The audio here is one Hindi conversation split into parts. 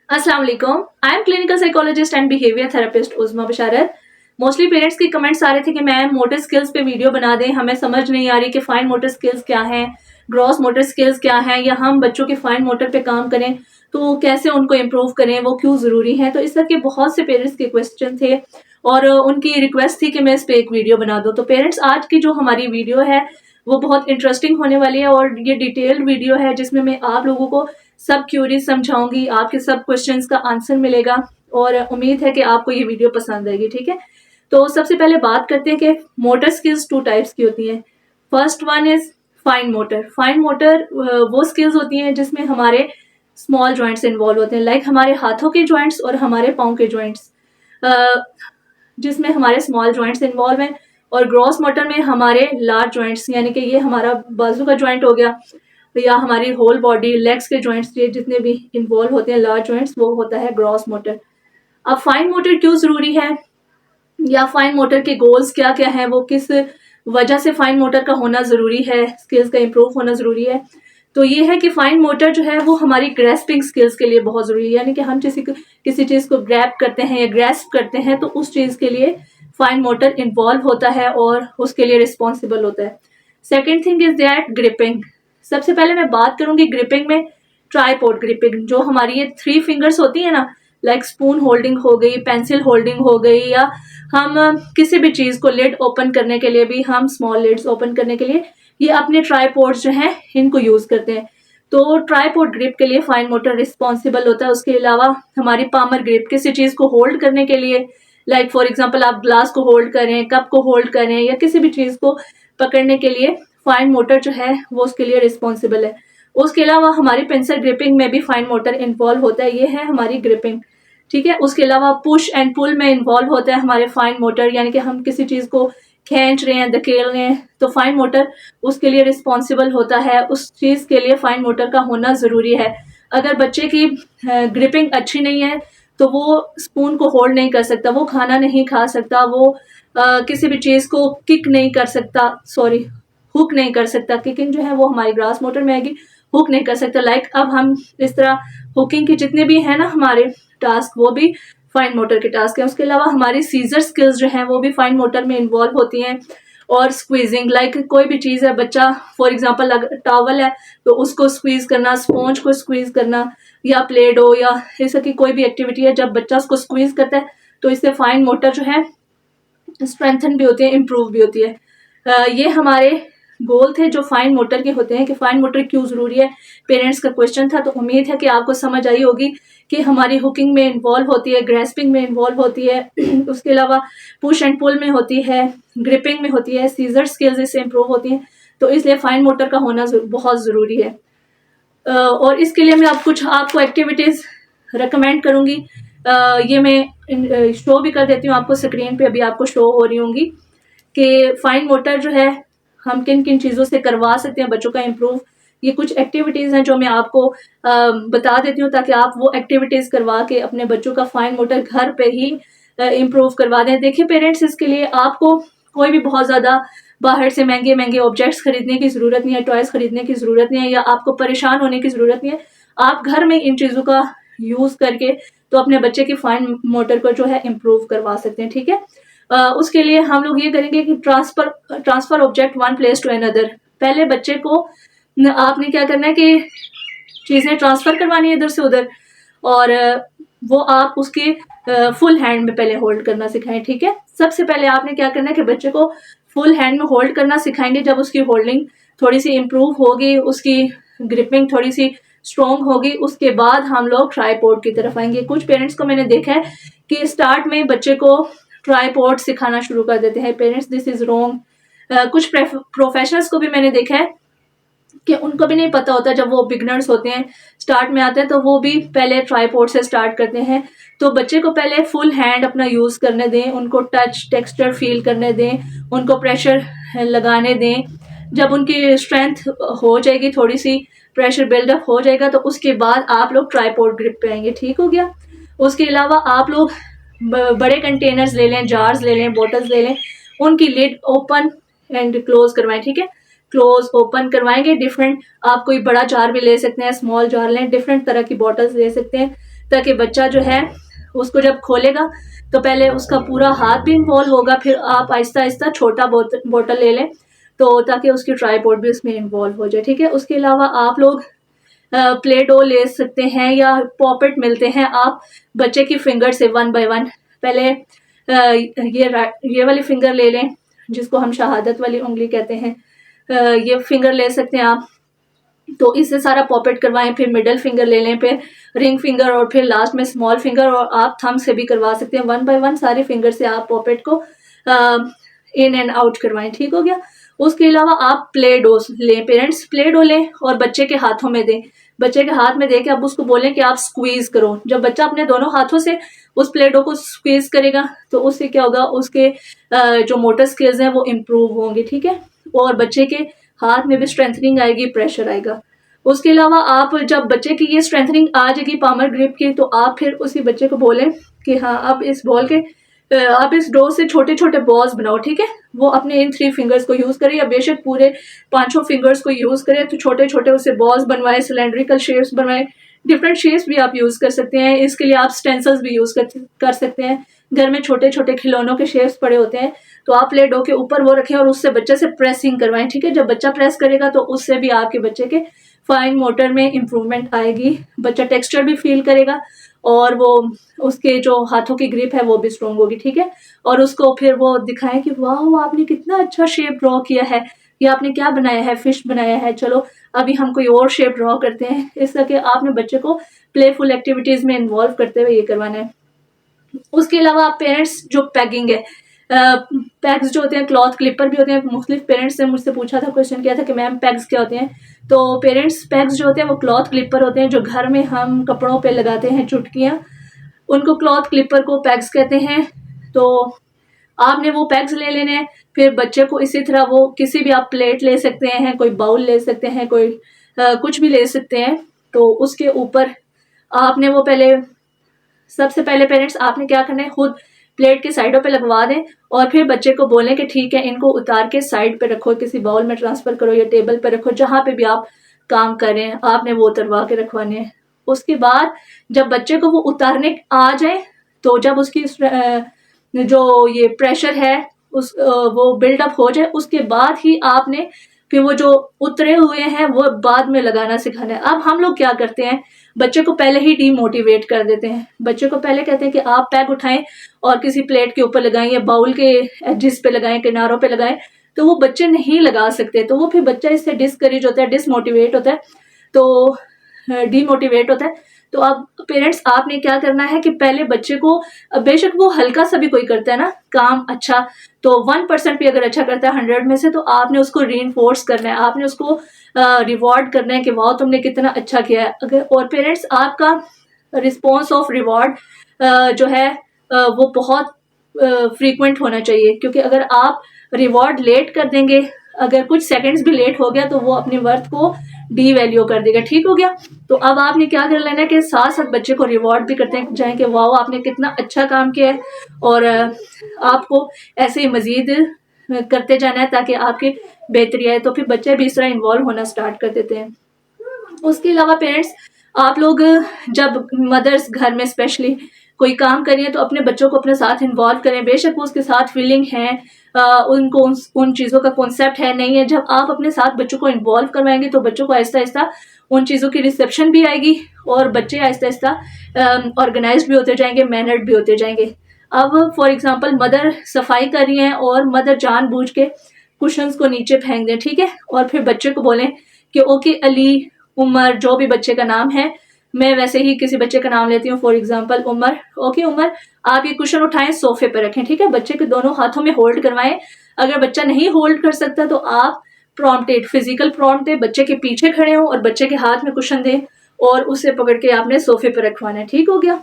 अस्सलाम वालेकुम। I am clinical psychologist and behaviour therapist उज़मा Basharat. Mostly parents की कमेंट्स आ रहे थे कि मैम मोटर स्किल्स पे वीडियो बना दें, हमें समझ नहीं आ रही कि फाइन मोटर स्किल्स क्या हैं, ग्रॉस मोटर स्किल्स क्या हैं, या हम बच्चों के फाइन मोटर पे काम करें तो कैसे उनको इम्प्रूव करें, वो क्यों ज़रूरी है। तो इस तरह के बहुत से पेरेंट्स के क्वेश्चन थे और उनकी रिक्वेस्ट थी कि मैं इस पर एक वीडियो बना दूँ। तो पेरेंट्स, आज की जो हमारी वीडियो है वो बहुत इंटरेस्टिंग होने वाली है और ये डिटेल्ड वीडियो है जिसमें मैं आप लोगों को सब क्यूरीज समझाऊंगी, आपके सब क्वेश्चंस का आंसर मिलेगा और उम्मीद है कि आपको ये वीडियो पसंद आएगी। ठीक है, तो सबसे पहले बात करते हैं कि मोटर स्किल्स टू टाइप्स की होती हैं। First one is fine motor. Fine motor वो स्किल्स होती हैं जिसमें हमारे स्मॉल जॉइंट्स इन्वॉल्व होते हैं, लाइक हमारे हाथों के जॉइंट्स और हमारे पाँव के जॉइंट्स, जिसमें हमारे स्मॉल जॉइंट्स इन्वॉल्व हैं। और ग्रॉस मोटर में हमारे लार्ज जॉइंट्स, यानी कि ये हमारा बाजू का जॉइंट हो गया या हमारी होल बॉडी, लेग्स के जॉइंट्स, ये जितने भी इन्वॉल्व होते हैं लार्ज जॉइंट्स, वो होता है ग्रॉस मोटर। अब फाइन मोटर क्यों जरूरी है, या फाइन मोटर के गोल्स क्या क्या हैं, वो किस वजह से फाइन मोटर का होना जरूरी है, स्किल्स का इम्प्रूव होना जरूरी है। तो ये है कि फाइन मोटर जो है वो हमारी ग्रेस्पिंग स्किल्स के लिए बहुत जरूरी है, यानी कि हम किसी चीज को ग्रैप करते हैं या ग्रेस्प करते हैं तो उस चीज के लिए फाइन मोटर इन्वॉल्व होता है और उसके लिए रिस्पॉन्सिबल होता है। Second thing is that gripping. सबसे पहले मैं बात करूंगी ग्रिपिंग में ट्राइपॉड ग्रिपिंग। जो हमारी ये 3 फिंगर्स होती है ना, लाइक स्पून होल्डिंग हो गई, पेंसिल होल्डिंग हो गई, या हम किसी भी चीज को लिड ओपन करने के लिए भी, हम स्मॉल लिड्स ओपन करने के लिए ये अपने ट्राइपॉड्स जो हैं इनको यूज करते हैं। तो ट्राइपॉड ग्रिप के लिए फाइन मोटर रिस्पॉन्सिबल होता है। उसके अलावा हमारी पामर ग्रिप, किसी चीज को होल्ड करने के लिए, लाइक फॉर एग्जाम्पल आप ग्लास को होल्ड करें, कप को होल्ड करें, या किसी भी चीज को पकड़ने के लिए फाइन मोटर जो है वो उसके लिए रिस्पॉन्सिबल है। उसके अलावा हमारी पेंसिल ग्रिपिंग में भी फाइन मोटर इन्वॉल्व होता है, ये है हमारी ग्रिपिंग। ठीक है, उसके अलावा पुश एंड पुल में इन्वॉल्व होता है हमारे फाइन मोटर, यानी कि हम किसी चीज को खींच रहे हैं, धकेल रहे हैं, तो फाइन मोटर उसके लिए रिस्पॉन्सिबल होता है। उस चीज के लिए फाइन मोटर का होना जरूरी है। अगर बच्चे की ग्रिपिंग अच्छी नहीं है तो वो स्पून को होल्ड नहीं कर सकता, वो खाना नहीं खा सकता, वो किसी भी चीज को किक नहीं कर सकता, सॉरी हुक नहीं कर सकता। किकिंग जो है वो हमारी ग्रास मोटर में आएगी, हुक नहीं कर सकता। लाइक अब हम इस तरह हुकिंग के जितने भी है ना हमारे टास्क, वो भी फाइन मोटर के टास्क है। उसके अलावा हमारी सीजर स्किल्स जो है वो भी फाइन मोटर में इन्वॉल्व होती हैं। और स्क्वीजिंग, लाइक कोई भी चीज है, बच्चा फॉर एग्जांपल अगर टॉवल है तो उसको स्क्वीज करना, स्पॉन्ज को स्क्वीज करना, या प्ले डो, या ऐसा की कोई भी एक्टिविटी है, जब बच्चा उसको स्क्वीज करता है तो इससे फाइन मोटर जो है स्ट्रेंथन भी होती है, इम्प्रूव भी होती है। ये हमारे गोल थे जो फाइन मोटर के होते हैं कि फाइन मोटर क्यों जरूरी है। पेरेंट्स का क्वेश्चन था, तो उम्मीद है कि आपको समझ आई होगी कि हमारी हुकिंग में इन्वॉल्व होती है, ग्रेस्पिंग में इन्वॉल्व होती है, उसके अलावा पुश एंड पुल में होती है, ग्रिपिंग में होती है, सीजर स्किल्स इससे इम्प्रूव होती हैं। तो इसलिए फाइन मोटर का होना बहुत ज़रूरी है। और इसके लिए मैं अब कुछ आपको एक्टिविटीज़ रिकमेंड करूँगी। ये मैं शो भी कर देती हूँ आपको, स्क्रीन पे अभी आपको शो हो रही होंगी कि फाइन मोटर जो है हम किन किन चीज़ों से करवा सकते हैं बच्चों का इम्प्रूव। ये कुछ एक्टिविटीज़ हैं जो मैं आपको बता देती हूँ ताकि आप वो एक्टिविटीज़ करवा के अपने बच्चों का फाइन मोटर घर पे ही इम्प्रूव करवा दें। देखिए पेरेंट्स, इसके लिए आपको कोई भी बहुत ज़्यादा बाहर से महंगे महंगे ऑब्जेक्ट्स खरीदने की ज़रूरत नहीं है, टॉयज़ खरीदने की ज़रूरत नहीं है, या आपको परेशान होने की ज़रूरत नहीं है। आप घर में इन चीज़ों का यूज़ करके तो अपने बच्चे की फाइन मोटर को जो है इम्प्रूव करवा सकते हैं। ठीक है, उसके लिए हम लोग ये करेंगे कि transfer object one place to another. पहले बच्चे को आपने क्या करना है कि चीज़ें ट्रांसफर करवानी है इधर से उधर, और वो आप उसके फुल हैंड में पहले होल्ड करना सिखाएं। ठीक है, सबसे पहले आपने क्या करना है कि बच्चे को फुल हैंड में होल्ड करना सिखाएंगे। जब उसकी होल्डिंग थोड़ी सी इम्प्रूव होगी, उसकी ग्रिपिंग थोड़ी सी स्ट्रॉन्ग होगी, उसके बाद हम लोग ट्राइपॉड की तरफ आएंगे। कुछ पेरेंट्स को मैंने देखा है कि स्टार्ट में बच्चे को ट्राइपॉड सिखाना शुरू कर देते हैं। Parents, this is wrong. कुछ प्रोफेशनल्स को भी मैंने देखा है कि उनको भी नहीं पता होता, जब वो बिगनर्स होते हैं, स्टार्ट में आते हैं, तो वो भी पहले ट्राइपॉड से स्टार्ट करते हैं। तो बच्चे को पहले फुल हैंड अपना यूज़ करने दें, उनको टच टेक्सचर फील करने दें, उनको प्रेशर लगाने दें। जब उनकी स्ट्रेंथ हो जाएगी, थोड़ी सी प्रेशर बिल्डअप हो जाएगा, तो उसके बाद आप लोग ट्राइपॉड ग्रिप पे आएंगे। ठीक हो गया। उसके अलावा आप लोग बड़े कंटेनर्स ले लें, जार्स ले लें, बॉटल्स ले लें, उनकी लिड ओपन एंड क्लोज करवाएं। ठीक है, क्लोज ओपन करवाएंगे। डिफरेंट, आप कोई बड़ा जार भी ले सकते हैं, स्मॉल जार लें, डिफरेंट तरह की बॉटल्स ले सकते हैं। ताकि बच्चा जो है उसको जब खोलेगा तो पहले उसका पूरा हाथ भी इन्वॉल्व होगा, फिर आप आहिस्ता आहिस्ता छोटा बोतल ले लें तो ताकि उसकी ट्राइपॉड भी उसमें इन्वॉल्व हो जाए, ठीक है। उसके अलावा आप लोग प्ले डो ले सकते हैं या पॉपेट मिलते हैं, आप बच्चे की फिंगर से 1 बाय 1 पहले ये वाली फिंगर ले लें जिसको हम शहादत वाली उंगली कहते हैं, ये फिंगर ले सकते हैं आप, तो इससे सारा पॉपेट करवाएं। फिर मिडल फिंगर ले लें, फिर रिंग फिंगर और फिर लास्ट में स्मॉल फिंगर, और आप थंब से भी करवा सकते हैं। 1 बाय 1 सारे फिंगर से आप पॉपेट को इन एंड आउट करवाएं, ठीक हो गया। उसके अलावा आप प्ले डो लें, पेरेंट्स प्ले डो लें और बच्चे के हाथों में दें। बच्चे के हाथ में दे के आप उसको बोलें कि आप स्क्वीज करो। जब बच्चा अपने दोनों हाथों से उस प्ले डो को स्क्वीज करेगा तो उससे क्या होगा, उसके जो मोटर स्किल्स हैं वो इम्प्रूव होंगे, ठीक है, और बच्चे के हाथ में भी स्ट्रेंथनिंग आएगी, प्रेशर आएगा। उसके अलावा आप जब बच्चे की ये स्ट्रेंथनिंग आ जाएगी पामर ग्रिप की, तो आप फिर उसी बच्चे को बोलें कि हाँ अब इस बॉल के आप इस डो से छोटे छोटे बॉल्स बनाओ, ठीक है। वो अपने इन 3 फिंगर्स को यूज करें या बेशक पूरे 5 फिंगर्स को यूज करें, तो छोटे छोटे उससे बॉल्स बनवाएं, सिलेंड्रिकल शेप्स बनवाएं, डिफरेंट शेप्स भी आप यूज कर सकते हैं। इसके लिए आप स्टेंसिल्स भी यूज कर सकते हैं। घर में छोटे छोटे खिलौनों के शेप्स पड़े होते हैं, तो आप प्ले डो के ऊपर वो रखें और उससे बच्चे से प्रेसिंग करवाएं, ठीक है। जब बच्चा प्रेस करेगा तो उससे भी आपके बच्चे के फाइन मोटर में इम्प्रूवमेंट आएगी, बच्चा टेक्सचर भी फील करेगा और वो उसके जो हाथों की ग्रिप है वो भी स्ट्रॉन्ग होगी, ठीक है। और उसको फिर वो दिखाएं कि वाह आपने कितना अच्छा शेप ड्रॉ किया है, या आपने क्या बनाया है, फिश बनाया है, चलो अभी हम कोई और शेप ड्रॉ करते हैं। इस तरह के आपने बच्चे को प्लेफुल एक्टिविटीज में इन्वॉल्व करते हुए ये करवाना है। उसके अलावा आप पेरेंट्स जो पैगिंग है, पैग्स जो होते हैं, क्लॉथ क्लिपर भी होते हैं। मुख्तलिफ पेरेंट्स ने मुझसे पूछा था, क्वेश्चन किया था कि मैम पैग्स क्या होते हैं। तो पेरेंट्स पैग्स जो होते हैं वो क्लॉथ क्लिपर होते हैं जो घर में हम कपड़ों पे लगाते हैं, चुटकियाँ, उनको क्लॉथ क्लिपर को पैग्स कहते हैं। तो आपने वो पैग्स ले लेने हैं। फिर बच्चे को इसी तरह वो किसी भी आप प्लेट ले सकते हैं, कोई बाउल ले सकते हैं, कोई कुछ भी ले सकते हैं। तो उसके ऊपर आपने वो सबसे पहले पेरेंट्स आपने क्या करना है, खुद प्लेट के साइडों पे लगवा दें और फिर बच्चे को बोलें कि ठीक है इनको उतार के साइड पे रखो, किसी बाउल में ट्रांसफर करो या टेबल पे रखो, जहाँ पे भी आप काम कर रहे हैं आपने वो उतरवा के रखवाने हैं। उसके बाद जब बच्चे को वो उतारने आ जाए तो जब उसकी जो ये प्रेशर है वो बिल्डअप हो जाए, उसके बाद ही आपने फिर वो जो उतरे हुए हैं वो बाद में लगाना सिखाना है। अब हम लोग क्या करते हैं, बच्चे को पहले ही डीमोटिवेट कर देते हैं। बच्चे को पहले कहते हैं कि आप पैग उठाएं और किसी प्लेट के ऊपर लगाएं या बाउल के एजिस पे लगाएं, किनारों पे लगाएं, तो वो बच्चे नहीं लगा सकते। तो वो फिर बच्चा इससे डिस्करेज होता है, डिसमोटिवेट होता है, तो डीमोटिवेट होता है। तो अब पेरेंट्स आपने क्या करना है कि पहले बच्चे को, बेशक वो हल्का सा भी कोई करता है ना काम अच्छा, तो 1% भी अगर अच्छा करता है 100 में से, तो आपने उसको रीइंफोर्स करना है, आपने उसको रिवॉर्ड करना है कि वाह तुमने कितना अच्छा किया है। अगर और पेरेंट्स आपका रिस्पॉन्स ऑफ रिवॉर्ड जो है वो बहुत फ्रीक्वेंट होना चाहिए, क्योंकि अगर आप रिवॉर्ड लेट कर देंगे, अगर कुछ सेकंड्स भी लेट हो गया तो वो अपनी वर्थ को डी वैल्यू कर देगा, ठीक हो गया। तो अब आपने क्या कर लेना है कि साथ साथ बच्चे को रिवॉर्ड भी करते जाएं कि वाह आपने कितना अच्छा काम किया है, और आपको ऐसे ही मजीद करते जाना है ताकि आपकी बेहतरी आए। तो फिर बच्चे भी इस तरह इन्वॉल्व होना स्टार्ट कर देते हैं। उसके अलावा पेरेंट्स आप लोग जब मदर्स घर में स्पेशली कोई काम करिए तो अपने बच्चों को अपने साथ इन्वॉल्व करें, बेशक वो उसके साथ फीलिंग है, उनको उन चीज़ों का कॉन्सेप्ट है नहीं है। जब आप अपने साथ बच्चों को इन्वॉल्व करवाएंगे तो बच्चों को आहिस्ता आहिस्ता उन चीज़ों की रिसेप्शन भी आएगी और बच्चे आहिस्ता आहिस्ता ऑर्गेनाइज भी होते जाएंगे, मैनर्ड भी होते जाएंगे। अब फॉर एग्जांपल मदर सफाई कर रही हैं और मदर जानबूझ के कुशन्स को नीचे फेंक दें, ठीक है, और फिर बच्चे को बोलें कि ओके अली, उमर, जो भी बच्चे का नाम है, मैं वैसे ही किसी बच्चे का नाम लेती हूँ, for example Umar, okay Umar आप ये कुशन उठाएं सोफे पर रखें, ठीक है, बच्चे के दोनों हाथों में होल्ड करवाएं। अगर बच्चा नहीं होल्ड कर सकता तो आप प्रॉम्प्टेड फिजिकल प्रॉम्प्ट दें, बच्चे के पीछे खड़े हों और बच्चे के हाथ में कुशन दें और उसे पकड़ के आपने सोफे पर रखवाना है, ठीक हो गया।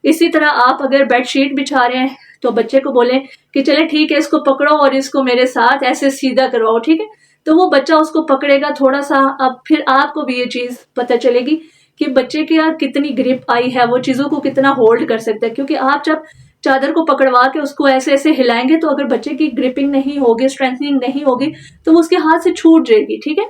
इसी तरह आप अगर बेडशीट बिछा रहे हैं तो बच्चे को बोलें कि चले ठीक है इसको पकड़ो और इसको मेरे साथ ऐसे सीधा करवाओ, ठीक है, तो वो बच्चा उसको पकड़ेगा थोड़ा सा। अब फिर आपको भी ये चीज़ पता चलेगी कि बच्चे की यार कितनी ग्रिप आई है, वो चीज़ों को कितना होल्ड कर सकता है, क्योंकि आप जब चादर को पकड़वा के उसको ऐसे ऐसे हिलाएंगे तो अगर बच्चे की ग्रिपिंग नहीं होगी, स्ट्रेंथनिंग नहीं होगी, तो वो उसके हाथ से छूट जाएगी, ठीक है।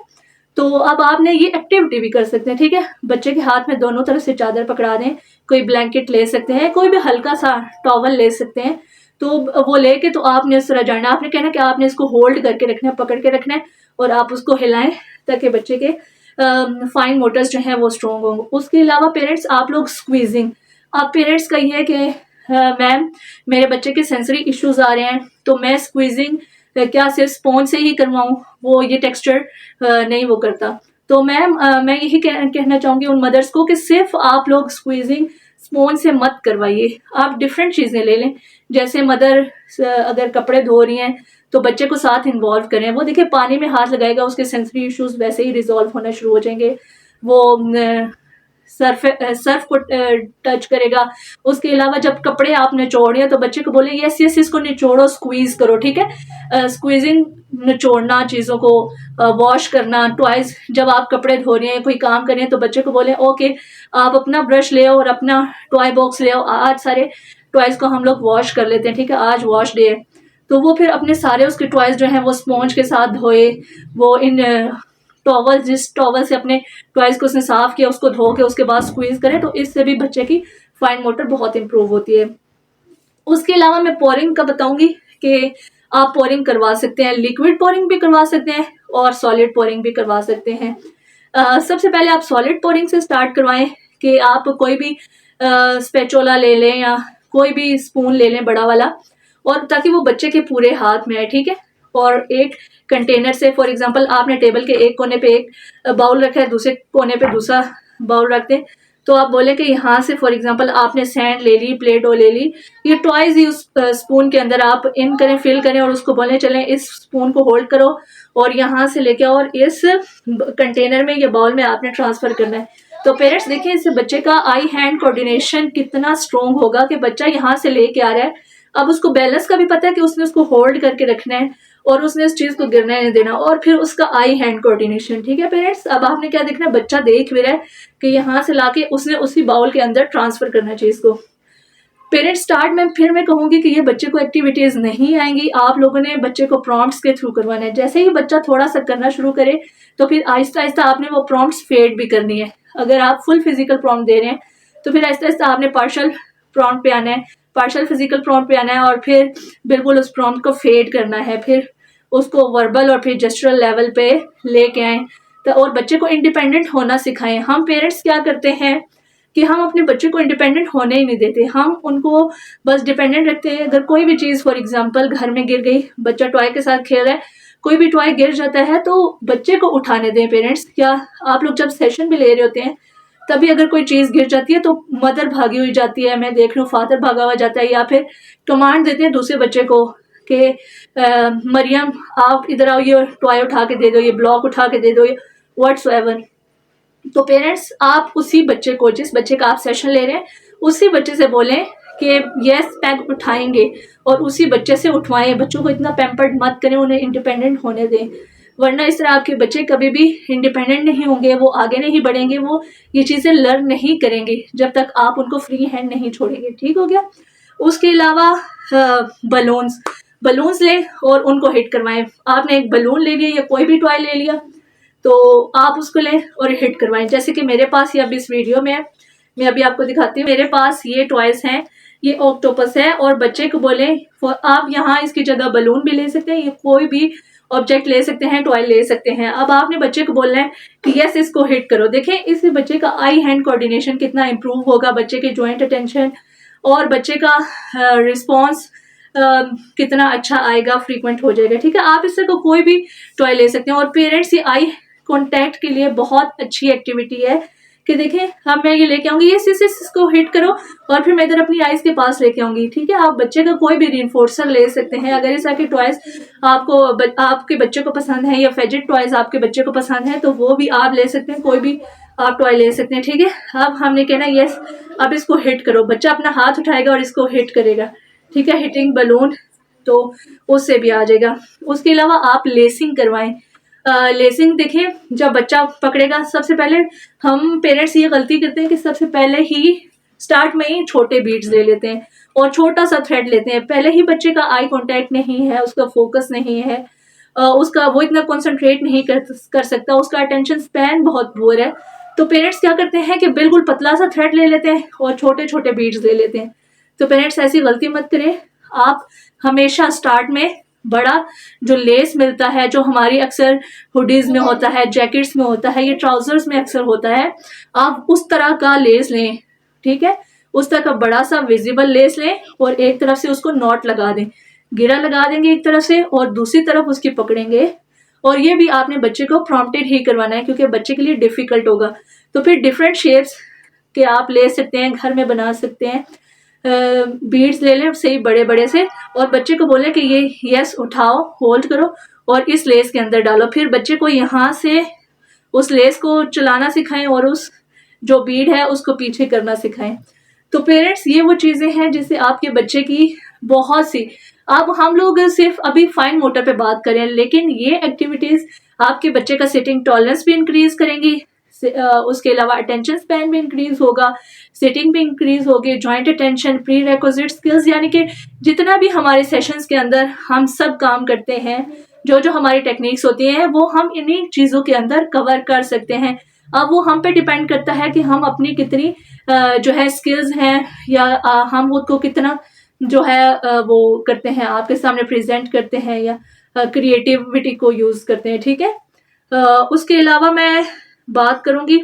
तो अब आपने ये एक्टिविटी भी कर सकते हैं, ठीक है। बच्चे के हाथ में दोनों तरफ से चादर पकड़ा दें, कोई ब्लैंकेट ले सकते हैं, कोई भी हल्का सा टॉवल ले सकते हैं। तो वो लेके तो आपने उस तरह जाना, आपने कहना कि आपने इसको होल्ड करके रखना है, पकड़ के रखना है और आप उसको हिलाएं ताकि बच्चे के फाइन मोटर्स जो हैं वो स्ट्रॉन्ग होंगे। उसके अलावा पेरेंट्स आप लोग स्क्वीजिंग, आप पेरेंट्स का ये है कि मैम मेरे बच्चे के सेंसरी इश्यूज आ रहे हैं तो मैं स्क्वीजिंग क्या सिर्फ स्पॉन्ज से ही करवाऊं, वो ये टेक्सचर नहीं वो करता। तो मैम मैं यही कहना चाहूँगी उन मदर्स को कि सिर्फ आप लोग स्क्वीजिंग स्पॉन्ज से मत करवाइए, आप डिफरेंट चीज़ें ले लें। जैसे मदर अगर कपड़े धो रही हैं तो बच्चे को साथ इन्वॉल्व करें, वो देखिए पानी में हाथ लगाएगा, उसके सेंसरी इश्यूज वैसे ही रिजॉल्व होना शुरू हो जाएंगे। वो सर्फ को टच करेगा। उसके अलावा जब कपड़े आप निचोड़ रहे हैं तो बच्चे को बोले यस यस इसको निचोड़ो, स्क्वीज करो, ठीक है। स्क्वीजिंग, निचोड़ना, चीज़ों को वॉश करना, टॉयज जब आप कपड़े धो रहे हैं, कोई काम कर रहे हैं तो बच्चे को बोले ओके आप अपना ब्रश ले आओ और अपना टॉय बॉक्स ले आओ, आज सारे टॉयज को हम लोग वॉश कर लेते हैं, ठीक है, आज वॉश डे है। तो वो फिर अपने सारे उसके टॉयज जो हैं वो स्पॉन्ज के साथ धोए, वो इन टॉवल, जिस टॉवल से अपने टॉयज को उसने साफ किया उसको धो के उसके बाद स्क्वीज करें, तो इससे भी बच्चे की फाइन मोटर बहुत इंप्रूव होती है। उसके अलावा मैं पोरिंग का बताऊंगी कि आप पोरिंग करवा सकते हैं, लिक्विड पोरिंग भी करवा सकते हैं और सॉलिड पोरिंग भी करवा सकते हैं। सबसे पहले आप सॉलिड पोरिंग से स्टार्ट करवाएं कि आप कोई भी स्पेचोला ले लें या कोई भी स्पून ले लें बड़ा वाला, और ताकि वो बच्चे के पूरे हाथ में आए, ठीक है। और एक कंटेनर से, फॉर एग्जांपल आपने टेबल के एक कोने पे एक बाउल रखा है, दूसरे कोने पे दूसरा बाउल रख दें, तो आप बोले कि यहाँ से फॉर एग्जांपल आपने सैंड ले ली, प्ले डो ले ली, ये टॉयज ही उस स्पून के अंदर आप इन करें, फिल करें और उसको बोले चलें इस स्पून को होल्ड करो और यहाँ से लेके और इस कंटेनर में या बाउल में आपने ट्रांसफर करना है। तो पेरेंट्स देखिए इससे बच्चे का आई हैंड कोऑर्डिनेशन कितना स्ट्रॉन्ग होगा कि बच्चा यहाँ से लेके आ रहा है, अब उसको बैलेंस का भी पता है कि उसने उसको होल्ड करके रखना है और उसने इस चीज को गिरने नहीं देना, और फिर उसका आई हैंड कोऑर्डिनेशन, ठीक है पेरेंट्स। अब आपने क्या देखना है, बच्चा देख भी रहा है कि यहाँ से लाके उसने उसी बाउल के अंदर ट्रांसफर करना चाहिए इसको। पेरेंट्स स्टार्ट में फिर मैं कहूंगी कि ये बच्चे को एक्टिविटीज नहीं आएंगी, आप लोगों ने बच्चे को प्रॉम्प्ट्स के थ्रू करवाना है। जैसे ही बच्चा थोड़ा सा करना शुरू करे तो फिर आहिस्ता आहिस्ता आपने वो प्रॉम्प्ट्स फेड भी करनी है। अगर आप फुल फिजिकल प्रॉम्प्ट दे रहे हैं तो फिर आहिस्ता आहिस्ता आपने पार्शल प्रॉम्प्ट पे आना है, पार्शल फिजिकल प्रॉम्प्ट पे आना है और फिर बिल्कुल उस प्रॉम्प्ट को फेड करना है, फिर उसको वर्बल और फिर जेस्चरल लेवल पे लेके आए तो, और बच्चे को इंडिपेंडेंट होना सिखाएं। हम पेरेंट्स क्या करते हैं कि हम अपने बच्चे को इंडिपेंडेंट होने ही नहीं देते, हम उनको बस डिपेंडेंट रखते हैं। अगर कोई भी चीज़ फॉर एग्जांपल घर में गिर गई, बच्चा टॉय के साथ खेल रहा है, कोई भी टॉय गिर जाता है तो बच्चे को उठाने दें पेरेंट्स। क्या आप लोग जब सेशन भी ले रहे होते हैं तभी अगर कोई चीज़ गिर जाती है तो मदर भागी हुई जाती है, मैं देख रही हूँ फादर भागा हुआ जाता है, या फिर कमांड देते हैं दूसरे बच्चे को कि मरियम आप इधर आओ, ये टॉय उठा के दे दो, ये ब्लॉक उठा के दे दो, ये व्हाट्सएवर। तो पेरेंट्स आप उसी बच्चे को, जिस बच्चे का आप सेशन ले रहे हैं उसी बच्चे से बोलें कि यस पैक उठाएंगे और उसी बच्चे से उठवाएं। बच्चों को इतना पैम्पर्ड मत करें, उन्हें इंडिपेंडेंट होने दें, वरना इस तरह आपके बच्चे कभी भी इंडिपेंडेंट नहीं होंगे, वो आगे नहीं बढ़ेंगे, वो ये चीज़ें लर्न नहीं करेंगे जब तक आप उनको फ्री हैंड नहीं छोड़ेंगे, ठीक हो गया। उसके अलावा बलून्स लें और उनको हिट करवाएं। आपने एक बलून ले लिया या कोई भी टॉय ले लिया तो आप उसको लें और हिट करवाएं। जैसे कि मेरे पास ये अभी इस वीडियो में है, मैं अभी आपको दिखाती हूँ, मेरे पास ये टॉयज हैं, ये ऑक्टोपस है और बच्चे को बोले आप यहाँ इसकी जगह बलून भी ले सकते हैं, ये कोई भी ऑब्जेक्ट ले सकते हैं, टॉय ले सकते हैं। अब आपने बच्चे को बोलना है कि यस इसको हिट करो। देखें इससे बच्चे का आई हैंड कोऑर्डिनेशन कितना इंप्रूव होगा, बच्चे के जॉइंट अटेंशन और बच्चे का रिस्पॉन्स कितना अच्छा आएगा, फ्रीक्वेंट हो जाएगा, ठीक है। आप इससे को कोई भी टॉय ले सकते हैं। और पेरेंट्स ये आई कॉन्टैक्ट के लिए बहुत अच्छी एक्टिविटी है कि देखें हम मैं ये लेके आऊंगी, ये इसको हिट करो और फिर मैं इधर अपनी आईज के पास लेके आऊंगी, ठीक है। आप बच्चे का कोई भी रिइंफोर्सर ले सकते हैं। अगर इस तरह के टॉयज आपके बच्चे को पसंद है या फेजिट टॉयज आपके बच्चे को पसंद है तो वो भी आप ले सकते हैं, कोई भी आप टॉय ले सकते हैं, ठीक है। अब हमने कहना यस अब इसको हिट करो, बच्चा अपना हाथ उठाएगा और इसको हिट करेगा, ठीक है, हिटिंग बलून, तो उससे भी आ जाएगा। उसके अलावा आप लेसिंग करवाएं। लेसिंग देखें जब बच्चा पकड़ेगा, सबसे पहले हम पेरेंट्स ये गलती करते हैं कि सबसे पहले ही स्टार्ट में ही छोटे बीड्स ले लेते हैं और छोटा सा थ्रेड लेते हैं, पहले ही बच्चे का आई कांटेक्ट नहीं है, उसका फोकस नहीं है, उसका वो इतना कॉन्सेंट्रेट नहीं कर सकता, उसका अटेंशन स्पैन बहुत पुअर है। तो पेरेंट्स क्या करते हैं कि बिल्कुल पतला सा थ्रेड ले लेते हैं और छोटे छोटे बीड्स ले लेते हैं। तो पेरेंट्स ऐसी गलती मत करें। आप हमेशा स्टार्ट में बड़ा जो लेस मिलता है, जो हमारी अक्सर हुडीज में होता है, जैकेट्स में होता है, ये ट्राउजर्स में अक्सर होता है, आप उस तरह का लेस लें, ठीक है। उस तरह का बड़ा सा विजिबल लेस लें और एक तरफ से उसको नॉट लगा दें, गिरा लगा देंगे एक तरफ से और दूसरी तरफ उसकी पकड़ेंगे। और ये भी आपने बच्चे को प्रॉम्प्टेड ही करवाना है क्योंकि बच्चे के लिए डिफिकल्ट होगा। तो फिर डिफरेंट शेप्स के आप ले सकते हैं, घर में बना सकते हैं। बीड्स ले लें सही बड़े बड़े से और बच्चे को बोलें कि ये यस उठाओ, होल्ड करो और इस लेस के अंदर डालो। फिर बच्चे को यहाँ से उस लेस को चलाना सिखाएं और उस जो बीड है उसको पीछे करना सिखाएं। तो पेरेंट्स ये वो चीज़ें हैं जिससे आपके बच्चे की बहुत सी, अब हम लोग सिर्फ अभी फाइन मोटर पे बात करें, लेकिन ये एक्टिविटीज़ आपके बच्चे का सिटिंग टॉलरेंस भी इंक्रीज करेंगी, उसके अलावा अटेंशन स्पैन भी इंक्रीज होगा, सिटिंग भी इंक्रीज होगी, joint attention, pre requisite skills, यानी कि जितना भी हमारे सेशंस के अंदर हम सब काम करते हैं, जो जो हमारी टेक्निक्स होती हैं वो हम इन्हीं चीज़ों के अंदर कवर कर सकते हैं। अब वो हम पे डिपेंड करता है कि हम अपनी कितनी जो है स्किल्स हैं या हम उसको कितना जो है वो करते हैं, आपके सामने प्रेजेंट करते हैं या क्रिएटिविटी को यूज़ करते हैं, ठीक है। उसके अलावा मैं बात करूंगी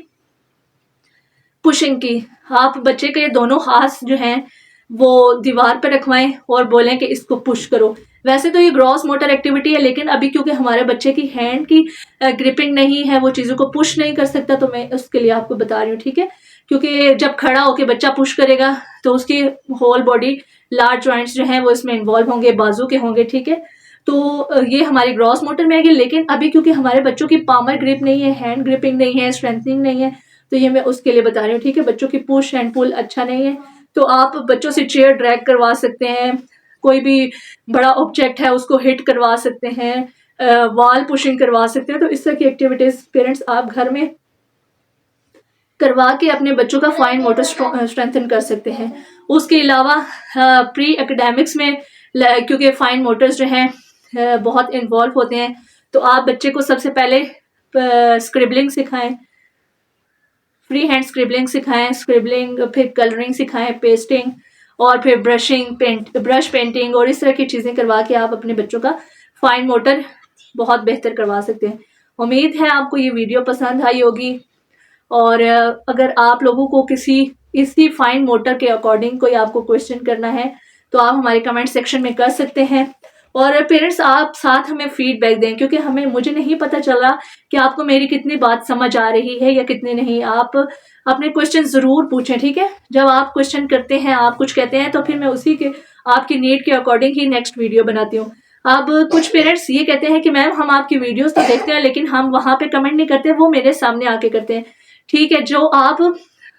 पुशिंग की। आप बच्चे के दोनों हाथ जो हैं वो दीवार पर रखवाएं और बोलें कि इसको पुश करो। वैसे तो ये ग्रॉस मोटर एक्टिविटी है, लेकिन अभी क्योंकि हमारे बच्चे की हैंड की ग्रिपिंग नहीं है, वो चीज़ों को पुश नहीं कर सकता, तो मैं उसके लिए आपको बता रही हूँ, ठीक है। क्योंकि जब खड़ा होकर बच्चा पुश करेगा तो उसकी होल बॉडी, लार्ज जॉइंट्स जो हैं वो इसमें इन्वॉल्व होंगे, बाजू के होंगे, ठीक है। तो ये हमारी ग्रॉस मोटर में आएगी, लेकिन अभी क्योंकि हमारे बच्चों की पामर ग्रिप नहीं है, हैंड ग्रिपिंग नहीं है, स्ट्रेंथनिंग नहीं है, तो ये मैं उसके लिए बता रही हूँ, ठीक है। बच्चों की पुश एंड पुल अच्छा नहीं है, तो आप बच्चों से चेयर ड्रैग करवा सकते हैं, कोई भी बड़ा ऑब्जेक्ट है उसको हिट करवा सकते हैं, वॉल पुशिंग करवा सकते हैं। तो इस तरह की एक्टिविटीज पेरेंट्स आप घर में करवा के अपने बच्चों का फाइन मोटर स्ट्रेंथन कर सकते हैं। उसके अलावा प्री एकेडमिक्स में क्योंकि फाइन मोटर्स जो हैं बहुत इन्वॉल्व होते हैं, तो आप बच्चे को सबसे पहले स्क्रिबलिंग सिखाएं, फ्री हैंड स्क्रिबलिंग सिखाएं, स्क्रिबलिंग, फिर कलरिंग सिखाएं, पेस्टिंग और फिर ब्रश पेंटिंग और इस तरह की चीज़ें करवा के आप अपने बच्चों का फाइन मोटर बहुत बेहतर करवा सकते हैं। उम्मीद है आपको ये वीडियो पसंद आई होगी और अगर आप लोगों को इसी फाइन मोटर के अकॉर्डिंग कोई आपको क्वेश्चन करना है तो आप हमारे कमेंट सेक्शन में कर सकते हैं। और पेरेंट्स आप साथ हमें फीडबैक दें, क्योंकि मुझे नहीं पता चला कि आपको मेरी कितनी बात समझ आ रही है या कितनी नहीं। आप अपने क्वेश्चन ज़रूर पूछें, ठीक है। जब आप क्वेश्चन करते हैं, आप कुछ कहते हैं, तो फिर मैं उसी के आपकी नीड के अकॉर्डिंग ही नेक्स्ट वीडियो बनाती हूँ। अब कुछ पेरेंट्स ये कहते हैं कि मैम हम आपकी वीडियोस तो देखते हैं लेकिन हम वहाँ पे कमेंट नहीं करते, वो मेरे सामने आके करते हैं, ठीक है। जो आप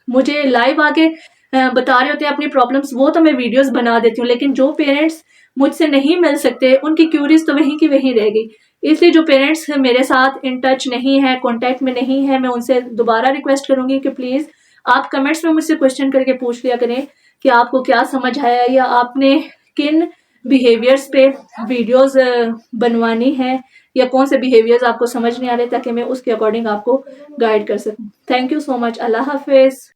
मुझे लाइव आके बता रहे होते हैं अपनी प्रॉब्लम्स, वो तो मैं वीडियोस बना देती हूँ, लेकिन जो पेरेंट्स मुझसे नहीं मिल सकते उनकी क्यूरीज तो वहीं की वहीं रह गई। इसलिए जो पेरेंट्स मेरे साथ इन टच नहीं है, कॉन्टैक्ट में नहीं है, मैं उनसे दोबारा रिक्वेस्ट करूँगी कि प्लीज़ आप कमेंट्स में मुझसे क्वेश्चन करके पूछ लिया करें कि आपको क्या समझ आया या आपने किन बिहेवियर्स पे वीडियोस बनवानी है या कौन से बिहेवियर्स आपको समझ नहीं आ रहे, ताकि मैं उसके अकॉर्डिंग आपको गाइड कर सकूं। Thank you so much. अल्लाह हाफिज़।